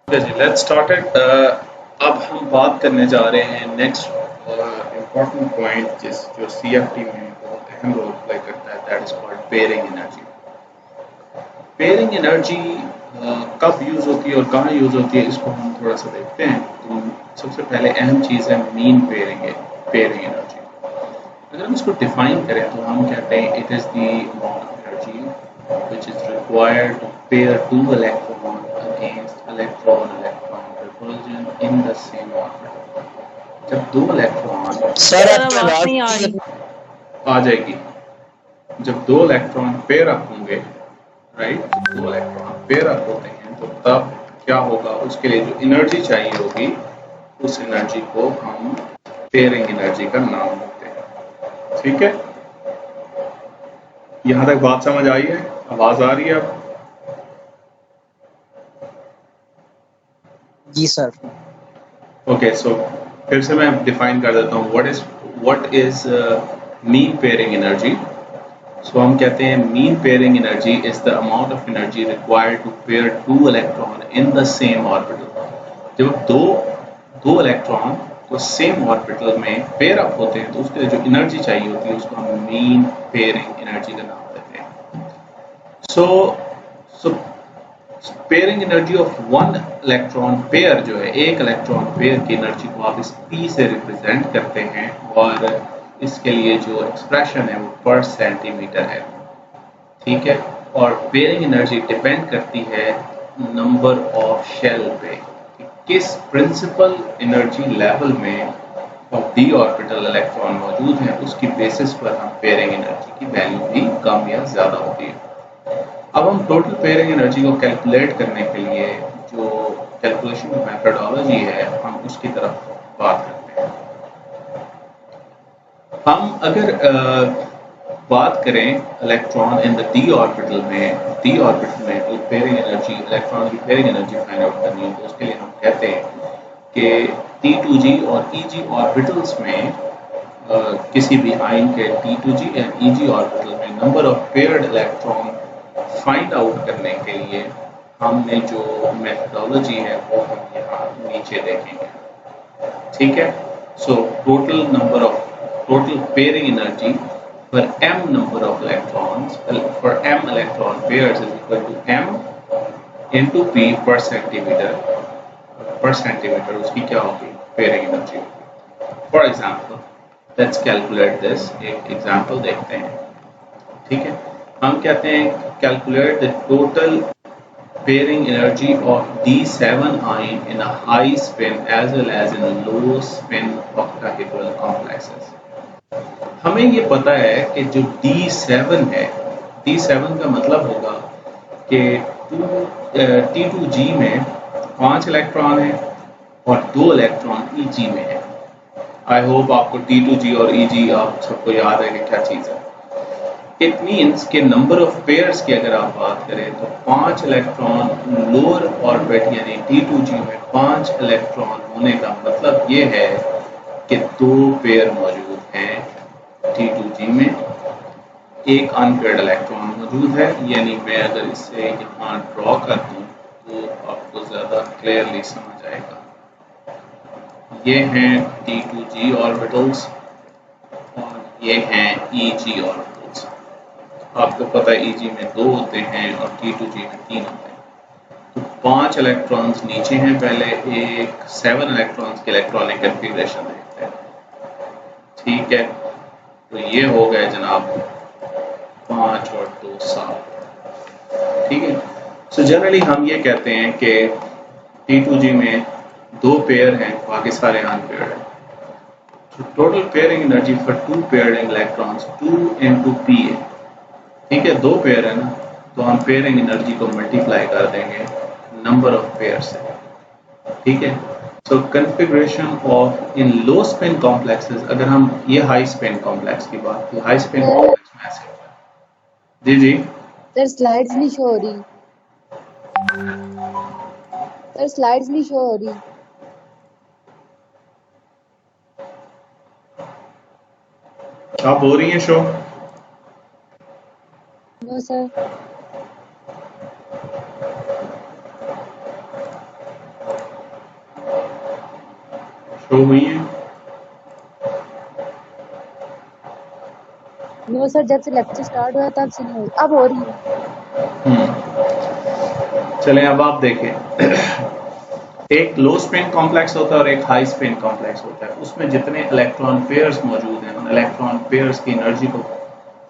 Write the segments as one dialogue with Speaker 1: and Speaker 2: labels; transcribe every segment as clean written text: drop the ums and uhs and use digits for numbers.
Speaker 1: Okay ji, let's start it. अब हम बात करने जा रहे हैं नेक्स्ट इम्पॉर्टेंट पॉइंट जो सीएफटी में बहुत अहम रोल प्ले करता है, that is called pairing energy. Pairing energy कब यूज़ होती है और कहाँ यूज़ होती है, इसको हम थोड़ा सा देखते हैं। तो सबसे पहले अहम चीज़ है मीन पेयरिंग एनर्जी। अगर हम इसको डिफाइन करें तो हम कहते हैं it is the amount of energy which is required to pair two electron against electron repulsion in the same orbit। जब दो इलेक्ट्रॉन
Speaker 2: सर
Speaker 3: सर
Speaker 2: आपकी
Speaker 3: आवाज
Speaker 2: आवाज
Speaker 3: नहीं आ रही।
Speaker 1: आ जाएगी, जब दो इलेक्ट्रॉन पेयर अप होंगे, राइट, दो इलेक्ट्रॉन पेयर अप होते हैं तो तब क्या होगा, उसके लिए जो एनर्जी चाहिए होगी उस एनर्जी को हम पेयरिंग एनर्जी का नाम देते हैं। ठीक है, यहां तक बात समझ आई है? आवाज आ रही है अब?
Speaker 2: जी सर।
Speaker 1: ओके, सो फिर से मैं डिफाइन कर देता हूँ what is mean pairing energy. So हम कहते हैं mean pairing energy is the amount of energy required to pair two electron in the same orbital. जब दो दो इलेक्ट्रॉन को सेम ऑर्बिटल में पेयर अप होते हैं तो उसके लिए जो एनर्जी चाहिए होती है उसको हम मीन पेयरिंग एनर्जी का नाम देते हैं। So so pairing energy of one electron pair जो है, एक इलेक्ट्रॉन पेयर की एनर्जी को आप इस P से रिप्रेजेंट करते हैं और इसके लिए जो एक्सप्रेशन है वो पर सेंटीमीटर है। ठीक है, और पेयरिंग एनर्जी डिपेंड करती है नंबर ऑफ शेल पे, किस प्रिंसिपल एनर्जी लेवल में डी ऑर्बिटल इलेक्ट्रॉन मौजूद हैं, उसकी बेसिस पर हम पेयरिंग एनर्जी की वैल्यू भी कम या ज़्यादा होती है। अब हम टोटल पेयरिंग एनर्जी को कैलकुलेट करने के लिए जो कैलकुलेशन मेथडोलॉजी है हम उसकी तरफ बात करते हैं। हम अगर बात करें electron in the D orbital में जो पेयरिंग एनर्जी, इलेक्ट्रॉन की पेयरिंग एनर्जी फाइंड आउट करनी है तो उसके लिए हम कहते हैं कि T2G और EG ऑर्बिटल्स में किसी भी आयन के T2G एंड EG ऑर्बिटल में number of paired electron find out करने के लिए हमने जो मेथडोलॉजी है वो हम यहाँ नीचे देखेंगे। ठीक है, so total pairing energy for m number of electrons, for m electron pairs is equal to m into p per centimeter उसकी क्या होगी, पेयरिंग एनर्जी होगी। For example let's calculate this, एक एग्जाम्पल देखते हैं। ठीक है, हम कहते हैं calculate the total pairing energy of D7 ion in a high spin as well as in low spin octahedral complexes। हमें ये पता है कि जो D7 है, D7 का मतलब होगा कि T2G में 5 इलेक्ट्रॉन है और 2 इलेक्ट्रॉन EG में है। आई होप आपको T2G और EG आप सबको याद है कि क्या चीज़ है। इट मीन्स कि नंबर ऑफ पेयर्स की अगर आप बात करें तो 5 इलेक्ट्रॉन लोअर ऑर्बिट यानी T2G में 5 इलेक्ट्रॉन होने का मतलब ये है कि 2 पेयर मौजूद हैं T2G में, एक अनपेयर्ड इलेक्ट्रॉन मौजूद है। यानी मैं अगर इसे यहाँ ड्रॉ कर दूँ तो आपको ज़्यादा क्लियरली समझ आएगा। ये हैं T2G ऑर्बिटल्स और ये हैं EG ऑर्बिटल्स। आपको पता है EG में 2 होते हैं और T2G में 3 होते हैं। तो 5 इलेक्ट्रॉन्स नीचे हैं, पहले एक 7 इलेक्ट्रॉन्स के इलेक्ट्रॉनिक कन्फिग्रेशन देखते हैं। ठीक है, तो ये हो गए जनाब 5 और 2 7। ठीक है, सो जनरली हम ये कहते हैं कि T2G में 2 पेयर हैं, बाकी सारे अनपेयर्ड हैं। Total pairing energy for 2 pairing electrons 2 into P है। ठीक है, 2 पेयर है ना, तो हम पेयरिंग एनर्जी को मल्टीप्लाई कर देंगे नंबर ऑफ पेयर से। ठीक है, so configuration of in low spin complexes, अगर हम ये हाई स्पिन कॉम्प्लेक्स की बात की, हाई स्पिन कॉम्प्लेक्स में ऐसे होता है। जी जी
Speaker 3: सर स्लाइड्स नहीं शो हो रही। सर स्लाइड्स नहीं शो हो रही।
Speaker 1: आप हो रही हैं शो?
Speaker 3: No sir.
Speaker 1: शुरू हुई है?
Speaker 3: नो सर, जब से लेक्चर स्टार्ट हुआ तब से नहीं हुई, अब हो रही है।
Speaker 1: चलें अब आप देखें। एक लो स्पिन कॉम्प्लेक्स होता है और एक हाई स्पिन कॉम्प्लेक्स होता है। उसमें जितने इलेक्ट्रॉन पेयर्स मौजूद हैं, उन इलेक्ट्रॉन पेयर्स की एनर्जी को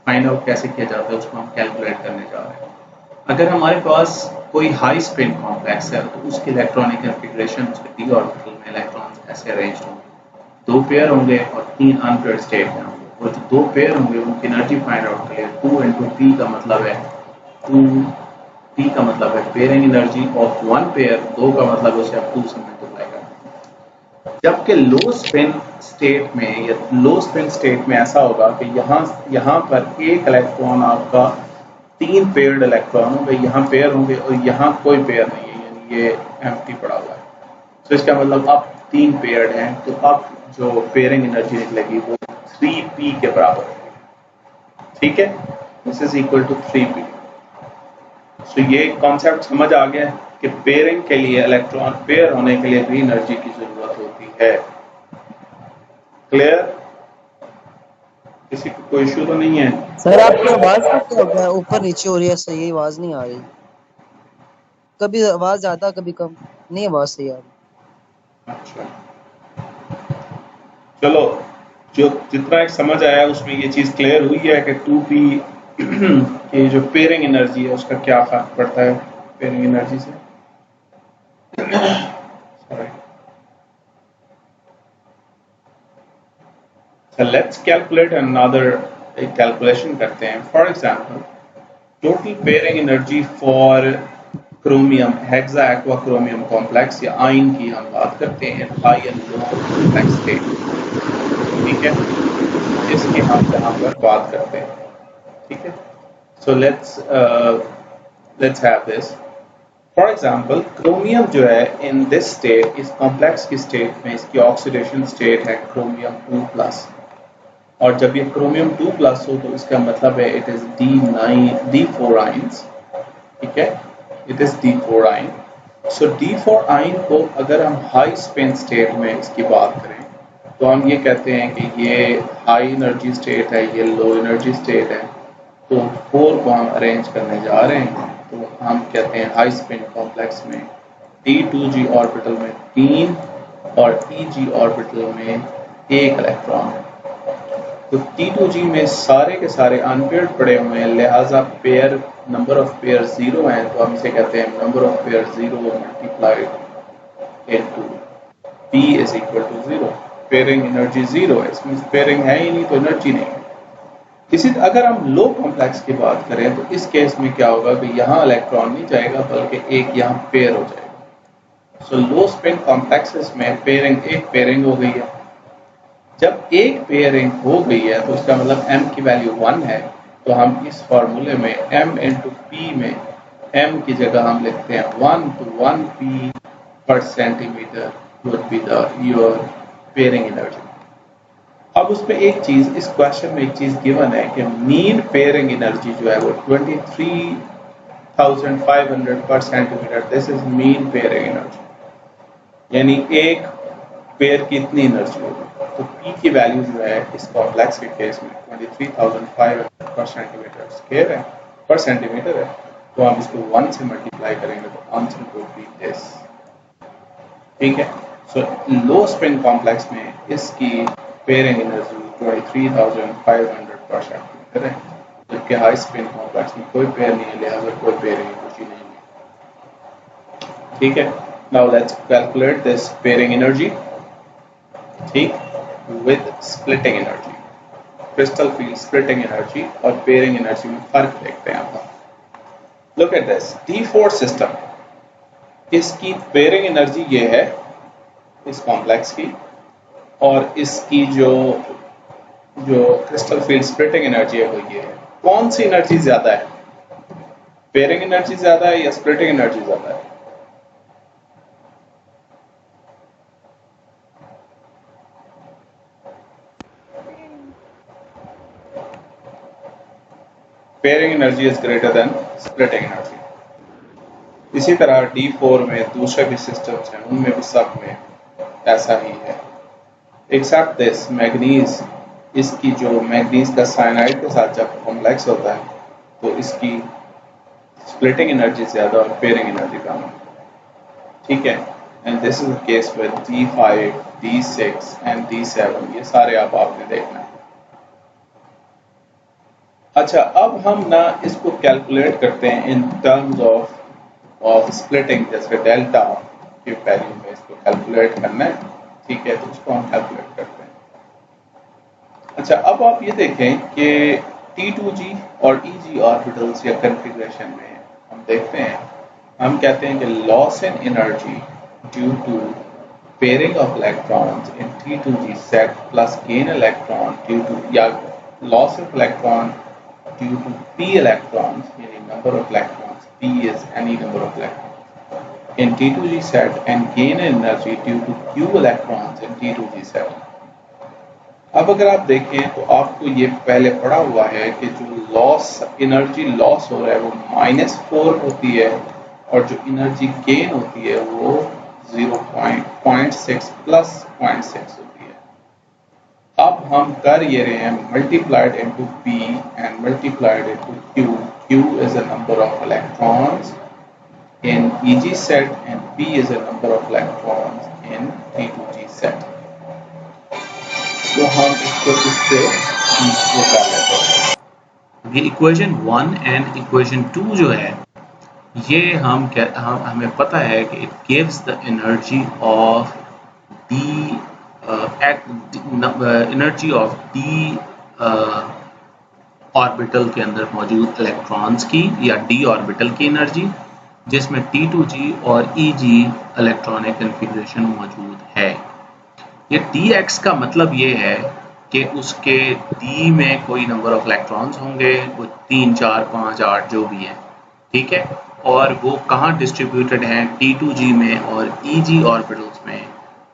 Speaker 1: फाइंड आउट कैसे किया जाता है, उसको हम कैलकुलेट करने जा रहे हैं। अगर हमारे पास कोई हाई स्पिन कॉम्प्लेक्स है तो उसकी इलेक्ट्रॉनिक कन्फिग्रेशन, उसके डी ऑर्बिटल में इलेक्ट्रॉन्स ऐसे अरेंज होंगे। 2 पेयर होंगे और 3 अनपेयर्ड स्टेट में होंगे। और जो 2 पेयर होंगे उनकी एनर्जी फाइंड आउट करिए। 2 into p का मतलब है 2, p का मतलब है पेयरिंग एनर्जी ऑफ 1 पेयर, 2 का मतलब उसे आप 2 से मल्टीप्लाई करना। जबकि लो स्पिन स्टेट में या लो स्पिन स्टेट में ऐसा होगा कि यहाँ पर एक इलेक्ट्रॉन आपका 3 पेयर्ड इलेक्ट्रॉन होंगे, यहाँ पेयर होंगे और यहाँ कोई पेयर नहीं है, यानी ये एम्प्टी पड़ा हुआ है। तो इसका मतलब अब 3 पेयर्ड हैं, तो अब जो पेयरिंग एनर्जी निकलेगी वो 3p के बराबर होगी। ठीक है, this is equal to 3p। तो ये कॉन्सेप्ट समझ आ गया कि पेयरिंग के लिए, इलेक्ट्रॉन पेयर होने के लिए भी एनर्जी की जरूरत होती है। क्लियर? किसी को कोई इशू तो नहीं है?
Speaker 2: सर आपकी आवाज को क्या हो गया, ऊपर नीचे हो रही है, सही आवाज नहीं आ रही। कभी आवाज ज्यादा कभी कम, नहीं आवाज सही आ रही।
Speaker 1: अच्छा, चलो, जो जितना एक समझ आया उसमें ये चीज क्लियर हुई है कि 2p की जो पेयरिंग एनर्जी है उसका क्या फर्क पड़ता है पेयरिंग एनर्जी से। Sorry. So let's calculate another calculation करते हैं। For example, total pairing energy for chromium hexa aqua chromium complex या आयन की हम बात करते हैं, high and low complex state. ठीक है, इसकी हम यहाँ पर बात करते हैं। ठीक है, so let's have this. For example, chromium जो है इन दिस स्टेट, इस कॉम्प्लेक्स की स्टेट में इसकी ऑक्सीडेशन स्टेट है क्रोमियम 2+। और जब ये क्रोमियम 2+ हो तो इसका मतलब है इट इज D4 आयंस। ठीक है, it is D4 ion. So D4 ion को अगर हम हाई स्पिन स्टेट में इसकी बात करें तो हम ये कहते हैं कि ये हाई एनर्जी स्टेट है, ये लो एनर्जी स्टेट है। तो 4 को हम अरेंज करने जा रहे हैं, तो हम कहते हैं हाई स्पिन कॉम्प्लेक्स में D2G ऑर्बिटल में 3 और EG ऑर्बिटल में 1 इलेक्ट्रॉन है। तो T2G में सारे के सारे अनपेयर्ड पड़े हुए हैं, लिहाजा पेयर नंबर ऑफ पेयर 0 हैं, तो हम इसे कहते हैं number of pair 0 multiplied into P is equal to 0। Pairing energy 0 है, इसमें पेयरिंग है ही नहीं तो एनर्जी नहीं है। इसी अगर हम लो कॉम्प्लेक्स की बात करें तो इस केस में क्या होगा कि यहाँ इलेक्ट्रॉन नहीं जाएगा बल्कि एक यहाँ पेयर हो जाएगा। सो लो स्पिन कॉम्प्लेक्सेस में एक पेयरिंग हो गई है। जब एक पेयरिंग हो गई है तो उसका मतलब m की वैल्यू 1 है, तो हम इस फॉर्मूले में m into p में m की जगह हम लिखते हैं 1 to 1p per centimeter would be your pairing energy. अब उसमें एक चीज, इस क्वेश्चन में एक चीज गिवन है कि मीन पेयरिंग एनर्जी जो है वो 23,500 पर centimetre. This is mean pairing energy, यानी एक पेयर की इतनी एनर्जी होगी। तो P की वैल्यू जो है इस कॉम्प्लेक्स के केस में 23,500 पर सेंटीमीटर स्क्वायर है, पर सेंटीमीटर है। तो हम इसको 1 से मल्टीप्लाई करेंगे तो आंसर वुड बी दिस। ठीक है, सो लो स्पिन कॉम्प्लेक्स में इसकी पेयरिंग एनर्जी 23,500 पर सेंटीमीटर है, जबकि हाई स्पिन कॉम्प्लेक्स में कोई पेयर नहीं है, लिहाजा कोई पेयरिंग एनर्जी नहीं है। ठीक है, now let's calculate this pairing energy. ठीक, with splitting energy, crystal field splitting energy और पेयरिंग एनर्जी में फर्क देखते हैं हम। Look at this D4 system, इसकी पेयरिंग एनर्जी ये है इस कॉम्प्लेक्स की, और इसकी जो क्रिस्टल फील्ड स्प्लिटिंग एनर्जी है वो ये है। कौन सी एनर्जी ज्यादा है, पेयरिंग एनर्जी ज्यादा है या स्प्लिटिंग एनर्जी ज्यादा है? Pairing energy is greater than splitting energy. इसी तरह D4 में दूसरे भी सिस्टम्स हैं, उनमें भी सब में ऐसा ही है। एक्सेप्ट दिस मैग्नीज, इसकी जो मैग्नीज का साइनाइड के साथ जब कॉम्प्लेक्स होता है तो इसकी स्प्लिटिंग एनर्जी ज़्यादा और पेयरिंग एनर्जी कम है, ठीक है। And this is the case with D5, D6 and D7, ये सारे आपने देखना है। अच्छा, अब हम ना इसको कैलकुलेट करते हैं इन टर्म्स ऑफ स्प्लिटिंग, जैसे डेल्टा की वैल्यू में इसको कैलकुलेट करना है, ठीक है, तो उसको हम कैलकुलेट करते हैं। अच्छा, अब आप ये देखें कि T2G और EG ऑर्बिटल्स या कन्फिग्रेशन में हम देखते हैं, हम कहते हैं कि loss in energy due to pairing of electrons in T2G set plus gain electron due to, या loss of electron due to p electrons, meaning number of electrons, p is any number of electrons in T2G set, and gain energy due to q electrons in T2G set. अब अगर आप देखें तो आपको ये पहले पढ़ा हुआ है कि जो लॉस एनर्जी लॉस हो रहा है वो -4 होती है, और जो एनर्जी गेन होती है वो 0.6 प्लस 0.6 होती है। अब हम कर ये रहे हैं multiplied into p and multiplied into q. q is a number of electrons in EG set and p is a number of electrons in T2G set. तो हम इसको इससे वो कर लेते हैं। ये इक्वेशन 1 एंड इक्वेशन 2 जो है, ये हमें पता है कि it gives the energy of D energy of D orbital के अंदर मौजूद इलेक्ट्रॉन्स की, या डी ऑर्बिटल की एनर्जी, जिसमें T2G और EG इलेक्ट्रॉनिक कन्फिग्रेशन मौजूद है। ये dx का मतलब ये है कि उसके d में कोई नंबर ऑफ इलेक्ट्रॉन्स होंगे, वो 3, 4, 5, 8 जो भी है, ठीक है, और वो कहाँ डिस्ट्रीब्यूटेड हैं, T2G में और EG ऑर्बिटल्स में,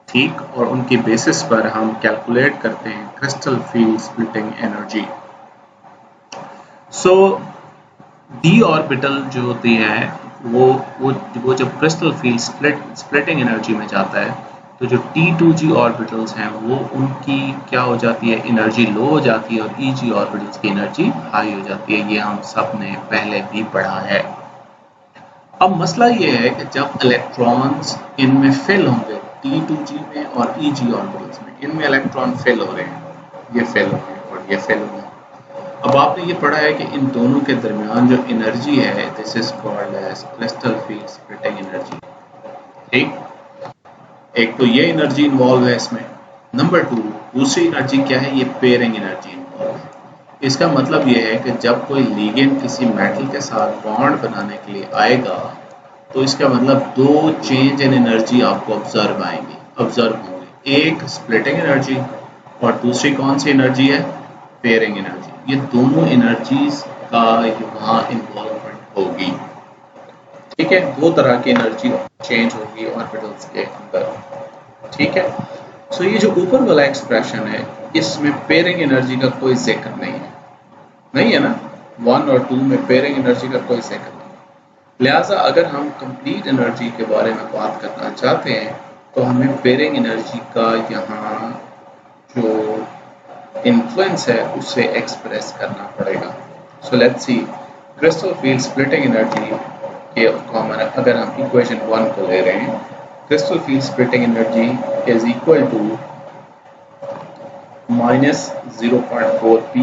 Speaker 1: ठीक, और उनकी बेसिस पर हम कैलकुलेट करते हैं क्रिस्टल फील्ड स्प्लिटिंग एनर्जी। सो d ऑर्बिटल जो होती है वो जब क्रिस्टल फील्ड स्प्लिटिंग एनर्जी में जाता है, तो जो T2G ऑर्बिटल्स हैं वो उनकी क्या हो जाती है, एनर्जी लो हो जाती है, और EG ऑर्बिटल्स की एनर्जी हाई हो जाती है। ये हम सब ने पहले भी पढ़ा है। अब मसला ये है कि जब इलेक्ट्रॉन्स इनमें फिल होंगे, T2G में और EG ऑर्बिटल्स में, इनमें इलेक्ट्रॉन फिल हो रहे हैं, ये फिल हो रहे हैं और ये फिल हो रहे हैं। अब आपने ये पढ़ा है कि इन दोनों के दरमियान जो एनर्जी है, this is called as crystal field splitting energy, ठीक। एक तो ये एनर्जी इन्वॉल्व है इसमें। नंबर 2, दूसरी एनर्जी क्या है, ये पेयरिंग एनर्जी इन्वॉल्व है। इसका मतलब ये है कि जब कोई लिगेंड किसी मेटल के साथ बॉन्ड बनाने के लिए आएगा, तो इसका मतलब 2 चेंज इन एनर्जी आपको ऑब्जर्व होंगे, एक स्प्लिटिंग एनर्जी और दूसरी कौन सी एनर्जी है, पेयरिंग एनर्जी। ये दोनों एनर्जीज का यहाँ इन्वॉल्वमेंट होगी, ठीक है, 2 तरह की एनर्जी चेंज होगी ऑर्बिटल्स के अंदर, ठीक है। सो ये जो ऊपर वाला एक्सप्रेशन है, इसमें पेयरिंग एनर्जी का कोई जिक्र नहीं है ना, 1 और 2 में पेयरिंग एनर्जी का कोई जिक्र नहीं। लिहाजा अगर हम कंप्लीट एनर्जी के बारे में बात करना चाहते हैं, तो हमें पेयरिंग एनर्जी का यहाँ जो इन्फ्लुएंस है उसे एक्सप्रेस करना पड़ेगा। So let's see, crystal field splitting energy के कॉमन, अगर हम इक्वेशन 1 को ले रहे हैं, crystal field splitting energy is equal to -0.4 p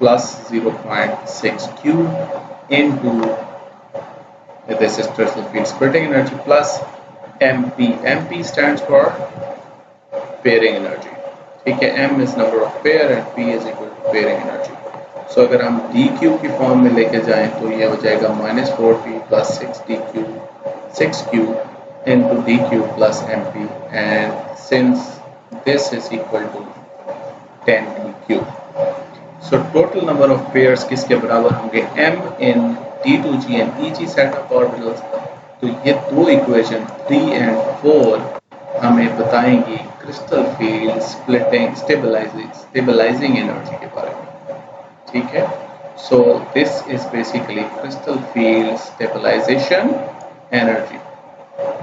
Speaker 1: plus 0.6 q into this is crystal field splitting energy plus mp. mp stands for pairing energy, ठीक है। m is number of pair and p is equal to pairing energy. So अगर हम dq की form में लेके जाएं तो ये हो जाएगा -4p plus 6q into dq plus mp, and since this is equal to 10 dq, so total number of pairs किसके बराबर होंगे, m in T2G and EG set of orbitals। तो ये 2 इक्वेशन 3 and 4 हमें बताएंगी crystal field splitting stabilising energy के बारे में, ठीक है। So this is basically crystal field stabilisation energy.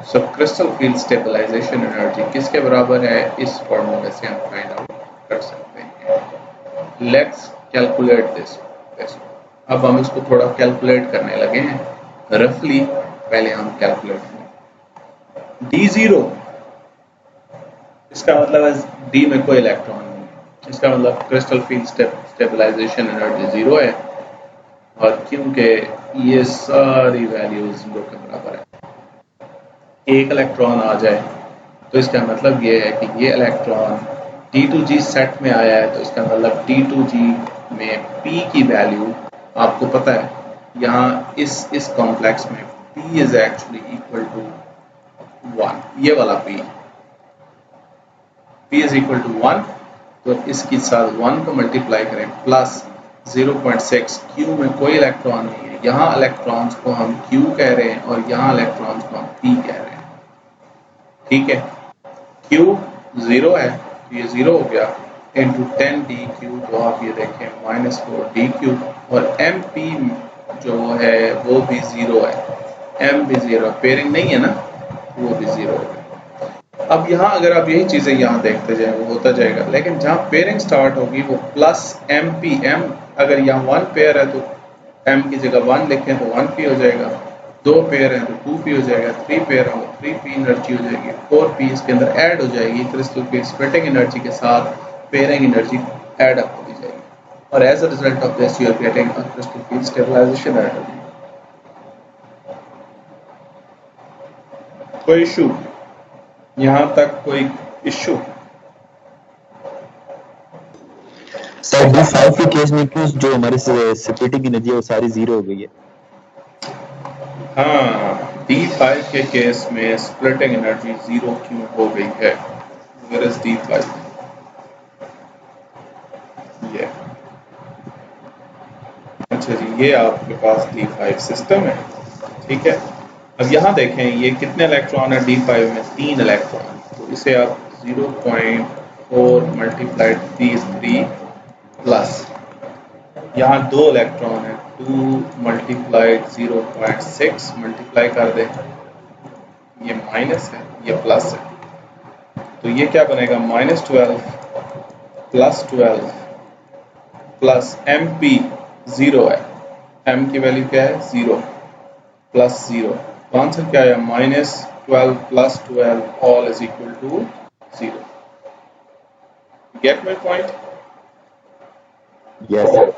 Speaker 1: So crystal field stabilisation energy किसके बराबर है, इस फॉर्मूले से हम फाइंड आउट कर सकते हैं। Let's calculate this. अब हम इसको थोड़ा कैलकुलेट करने लगे हैं रफली। पहले हम कैलकुलेट करें D0, इसका मतलब है D में कोई इलेक्ट्रॉन नहीं है, इसका मतलब क्रिस्टल फील्ड स्टेबलाइजेशन एनर्जी 0 है। और क्योंकि ये सारी वैल्यूज 0 के बराबर है, एक इलेक्ट्रॉन आ जाए तो इसका मतलब ये है कि ये इलेक्ट्रॉन D2G सेट में आया है, तो इसका मतलब D2G में P की वैल्यू आपको पता है, यहाँ इस कॉम्प्लेक्स में P is actually equal to 1, ये वाला P इज इक्वल टू 1, तो इसके साथ 1 को मल्टीप्लाई करें प्लस 0.6, Q में कोई इलेक्ट्रॉन नहीं है, यहाँ इलेक्ट्रॉन्स को हम Q कह रहे हैं और यहाँ इलेक्ट्रॉन्स को हम P कह रहे हैं। ठीक है, Q 0 है तो ये 0 हो गया, इंटू 10dq, तो आप ये देखें -4dq, और mp जो है वो भी 0 है, m भी 0 है, पेयरिंग नहीं है ना, वो भी 0 है। अब यहाँ अगर आप यही चीज़ें यहाँ देखते जाए वो होता जाएगा, लेकिन जहाँ पेयरिंग स्टार्ट होगी वो प्लस m, अगर यहाँ 1 पेयर है तो m की जगह 1 लिखें तो 1p हो जाएगा, 2 पेयर है तो 2p हो जाएगा, 3 पेयर है तो 3p एनर्जी हो जाएगी, 4p इसके अंदर ऐड हो जाएगी, क्रिस्टल की स्प्लिटिंग एनर्जी के साथ पेयरिंग एनर्जी ऐड अप होती जाएगी, और as a result of this you are getting a crystal field stabilisation energy. कोई इशू यहाँ तक, कोई इशू?
Speaker 4: सर D5 के केस में क्यों जो हमारी स्प्लिटिंग एनर्जी है वो सारी 0 हो गई है?
Speaker 1: हाँ, D5 के केस में स्प्लिटिंग एनर्जी 0 क्यों हो गई है? Where is D5? ये अच्छा जी, ये आपके पास D5 सिस्टम है, ठीक है। अब यहाँ देखें ये कितने इलेक्ट्रॉन है D5 में, 3 इलेक्ट्रॉन, तो इसे आप 0.4 मल्टीप्लाइड 3 प्लस यहाँ 2 इलेक्ट्रॉन है, 2 मल्टीप्लाइड 0.6 मल्टीप्लाई कर दें, ये माइनस है ये प्लस है, तो ये क्या बनेगा -12 प्लस 12 प्लस mp 0 है, m की वैल्यू क्या है 0 प्लस 0, तो आंसर क्या है -12 plus 12 all is equal to 0। Get my point?
Speaker 4: Yes.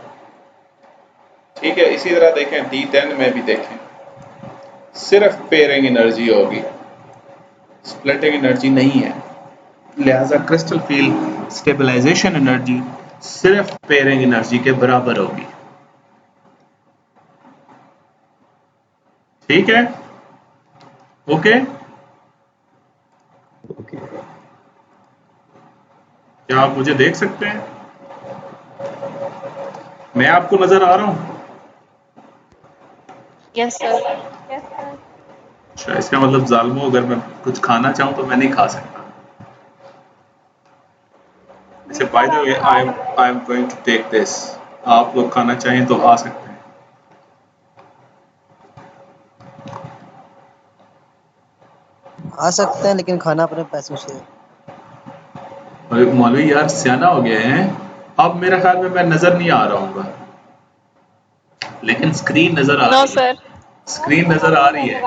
Speaker 1: ठीक है, इसी तरह देखें D10 में भी देखें, सिर्फ पेयरिंग एनर्जी होगी, स्प्लिटिंग एनर्जी नहीं है, लिहाजा क्रिस्टल फील्ड स्टेबलाइजेशन एनर्जी सिर्फ पेयरिंग एनर्जी के बराबर होगी। ठीक है, ओके? क्या आप मुझे देख सकते हैं? मैं आपको नजर आ रहा हूं?
Speaker 3: Yes sir.
Speaker 1: अच्छा, इसका मतलब जालिमो अगर मैं कुछ खाना चाहूं तो मैं नहीं खा सकता। अच्छा, by the way I am going to take this, आप लोग खाना चाहें तो आ सकते हैं।
Speaker 2: आ सकते हैं लेकिन खाना अपने पैसों से।
Speaker 1: अरे मौलवी यार सियाना हो गए हैं, अब मेरे ख्याल में मैं नजर नहीं आ रहा हूँ, लेकिन स्क्रीन नजर आ रही है। स्क्रीन नजर आ रही है।